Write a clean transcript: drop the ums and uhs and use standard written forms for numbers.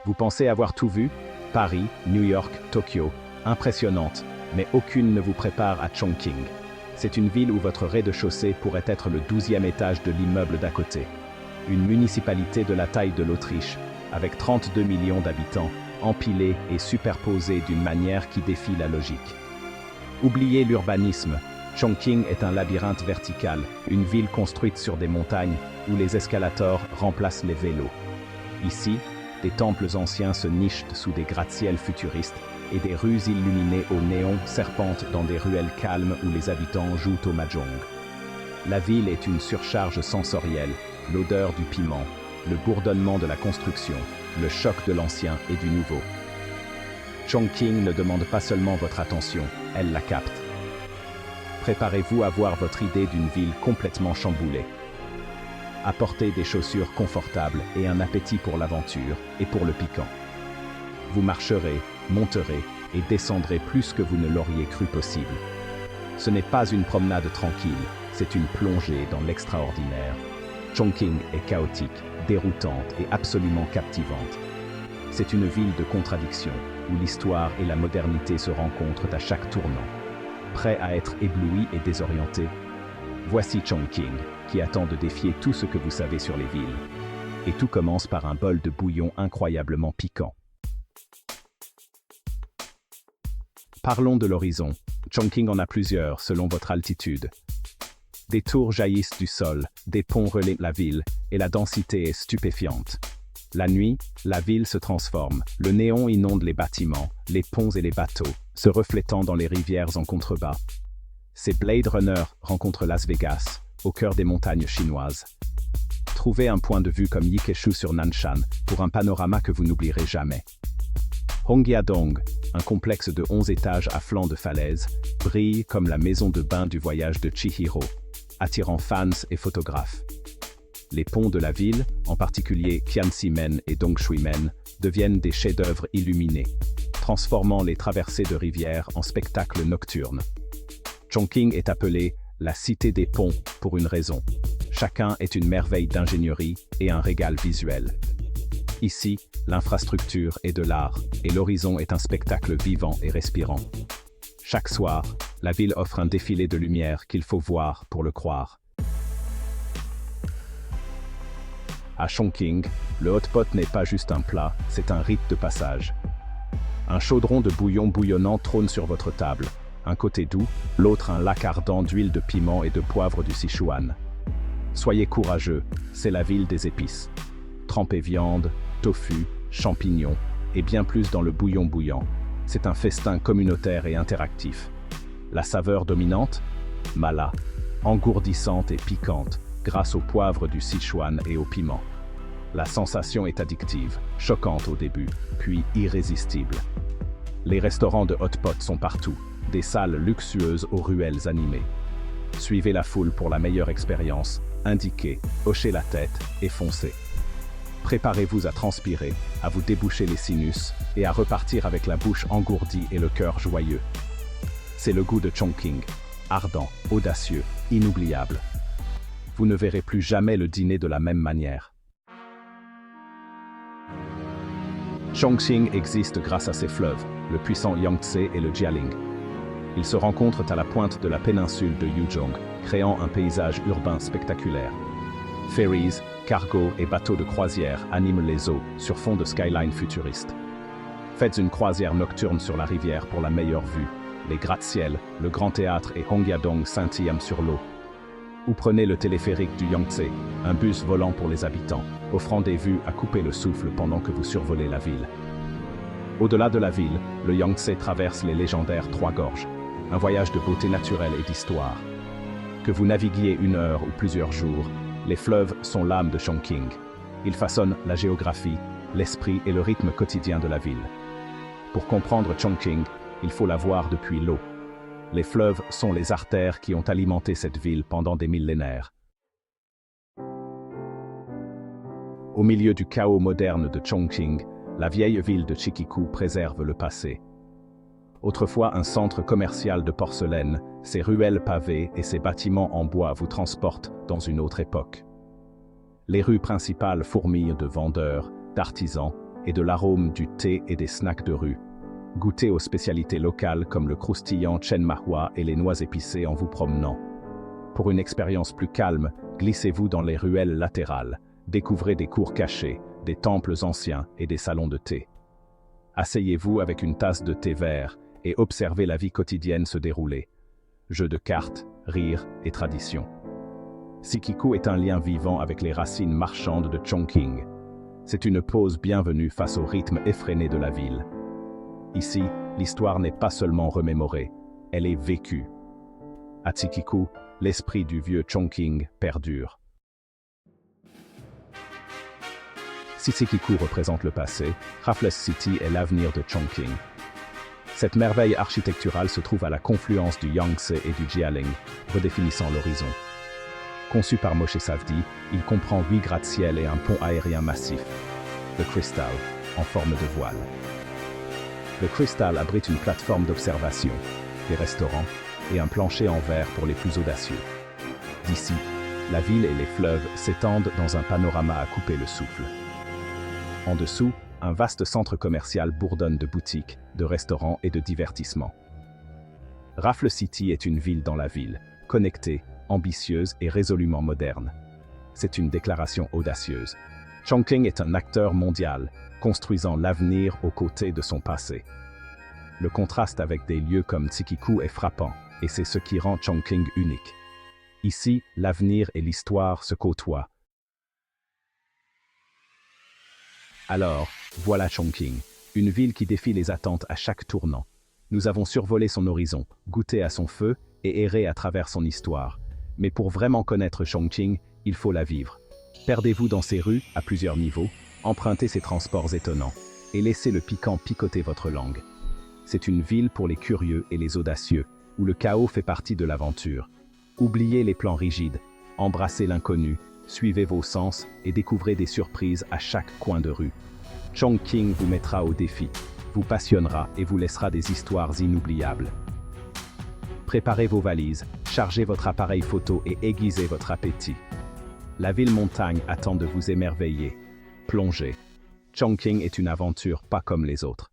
Vous pensez avoir tout vu? Paris, New York, Tokyo, impressionnante, mais aucune ne vous prépare à Chongqing. C'est une ville où votre rez-de-chaussée pourrait être le 12e étage de l'immeuble d'à côté. Une municipalité de la taille de l'Autriche, avec 32 millions d'habitants, empilés et superposés d'une manière qui défie la logique. Oubliez l'urbanisme, Chongqing est un labyrinthe vertical, une ville construite sur des montagnes où les escalators remplacent les vélos. Ici, des temples anciens se nichent sous des gratte-ciels futuristes et des rues illuminées au néon serpentent dans des ruelles calmes où les habitants jouent au mahjong. La ville est une surcharge sensorielle, l'odeur du piment, le bourdonnement de la construction, le choc de l'ancien et du nouveau. Chongqing ne demande pas seulement votre attention, elle la capte. Préparez-vous à voir votre idée d'une ville complètement chamboulée. Apportez des chaussures confortables et un appétit pour l'aventure et pour le piquant. Vous marcherez, monterez et descendrez plus que vous ne l'auriez cru possible. Ce n'est pas une promenade tranquille, c'est une plongée dans l'extraordinaire. Chongqing est chaotique, déroutante et absolument captivante. C'est une ville de contradictions, où l'histoire et la modernité se rencontrent à chaque tournant. Prêt à être ébloui et désorienté? Voici Chongqing, qui attend de défier tout ce que vous savez sur les villes. Et tout commence par un bol de bouillon incroyablement piquant. Parlons de l'horizon. Chongqing en a plusieurs, selon votre altitude. Des tours jaillissent du sol, des ponts relaient la ville, et la densité est stupéfiante. La nuit, la ville se transforme, le néon inonde les bâtiments, les ponts et les bateaux, se reflétant dans les rivières en contrebas. C'est Blade Runner rencontre Las Vegas, au cœur des montagnes chinoises. Trouvez un point de vue comme Yikeshu sur Nanshan pour un panorama que vous n'oublierez jamais. Hongya-dong, un complexe de 11 étages à flanc de falaise, brille comme la maison de bain du voyage de Chihiro, attirant fans et photographes. Les ponts de la ville, en particulier Qianximen et Dongshuimen, deviennent des chefs-d'œuvre illuminés, transformant les traversées de rivières en spectacles nocturnes. Chongqing est appelée la cité des ponts pour une raison. Chacun est une merveille d'ingénierie et un régal visuel. Ici, l'infrastructure est de l'art et l'horizon est un spectacle vivant et respirant. Chaque soir, la ville offre un défilé de lumière qu'il faut voir pour le croire. À Chongqing, le hot pot n'est pas juste un plat, c'est un rite de passage. Un chaudron de bouillon bouillonnant trône sur votre table. Un côté doux, l'autre un lac ardent d'huile de piment et de poivre du Sichuan. Soyez courageux, c'est la ville des épices. Trempez viande, tofu, champignons, et bien plus dans le bouillon bouillant. C'est un festin communautaire et interactif. La saveur dominante? Mala, engourdissante et piquante, grâce au poivre du Sichuan et au piment. La sensation est addictive, choquante au début, puis irrésistible. Les restaurants de hot pot sont partout, des salles luxueuses aux ruelles animées. Suivez la foule pour la meilleure expérience, indiquez, hochez la tête et foncez. Préparez-vous à transpirer, à vous déboucher les sinus et à repartir avec la bouche engourdie et le cœur joyeux. C'est le goût de Chongqing, ardent, audacieux, inoubliable. Vous ne verrez plus jamais le dîner de la même manière. Chongqing existe grâce à ses fleuves, le puissant Yangtze et le Jialing. Ils se rencontrent à la pointe de la péninsule de Yuzhong, créant un paysage urbain spectaculaire. Ferries, cargos et bateaux de croisière animent les eaux sur fond de skyline futuriste. Faites une croisière nocturne sur la rivière pour la meilleure vue. Les gratte-ciels, le grand théâtre et Hongya-dong scintillent sur l'eau. Ou prenez le téléphérique du Yangtze, un bus volant pour les habitants, offrant des vues à couper le souffle pendant que vous survolez la ville. Au-delà de la ville, le Yangtze traverse les légendaires Trois Gorges, un voyage de beauté naturelle et d'histoire. Que vous naviguiez 1 heure ou plusieurs jours, les fleuves sont l'âme de Chongqing. Ils façonnent la géographie, l'esprit et le rythme quotidien de la ville. Pour comprendre Chongqing, il faut la voir depuis l'eau. Les fleuves sont les artères qui ont alimenté cette ville pendant des millénaires. Au milieu du chaos moderne de Chongqing, la vieille ville de Chikiku préserve le passé. Autrefois un centre commercial de porcelaine, ses ruelles pavées et ses bâtiments en bois vous transportent dans une autre époque. Les rues principales fourmillent de vendeurs, d'artisans et de l'arôme du thé et des snacks de rue. Goûtez aux spécialités locales comme le croustillant chen mahua et les noix épicées en vous promenant. Pour une expérience plus calme, glissez-vous dans les ruelles latérales. Découvrez des cours cachés, des temples anciens et des salons de thé. Asseyez-vous avec une tasse de thé vert et observez la vie quotidienne se dérouler. Jeux de cartes, rires et traditions. Sikiku est un lien vivant avec les racines marchandes de Chongqing. C'est une pause bienvenue face au rythme effréné de la ville. Ici, l'histoire n'est pas seulement remémorée, elle est vécue. À Sikiku, l'esprit du vieux Chongqing perdure. Si Sikiku représente le passé, Raffles City est l'avenir de Chongqing. Cette merveille architecturale se trouve à la confluence du Yangtze et du Jialing, redéfinissant l'horizon. Conçu par Moshe Safdie, il comprend 8 gratte-ciel et un pont aérien massif, le Crystal, en forme de voile. Le Crystal abrite une plateforme d'observation, des restaurants et un plancher en verre pour les plus audacieux. D'ici, la ville et les fleuves s'étendent dans un panorama à couper le souffle. En dessous, un vaste centre commercial bourdonne de boutiques, de restaurants et de divertissements. Raffles City est une ville dans la ville, connectée, ambitieuse et résolument moderne. C'est une déclaration audacieuse. Chongqing est un acteur mondial, construisant l'avenir aux côtés de son passé. Le contraste avec des lieux comme Sikiku est frappant, et c'est ce qui rend Chongqing unique. Ici, l'avenir et l'histoire se côtoient. Alors, voilà Chongqing, une ville qui défie les attentes à chaque tournant. Nous avons survolé son horizon, goûté à son feu et erré à travers son histoire. Mais pour vraiment connaître Chongqing, il faut la vivre. Perdez-vous dans ses rues, à plusieurs niveaux, empruntez ses transports étonnants, et laissez le piquant picoter votre langue. C'est une ville pour les curieux et les audacieux, où le chaos fait partie de l'aventure. Oubliez les plans rigides, embrassez l'inconnu, suivez vos sens et découvrez des surprises à chaque coin de rue. Chongqing vous mettra au défi, vous passionnera et vous laissera des histoires inoubliables. Préparez vos valises, chargez votre appareil photo et aiguisez votre appétit. La ville montagne attend de vous émerveiller. Plongez. Chongqing est une aventure pas comme les autres.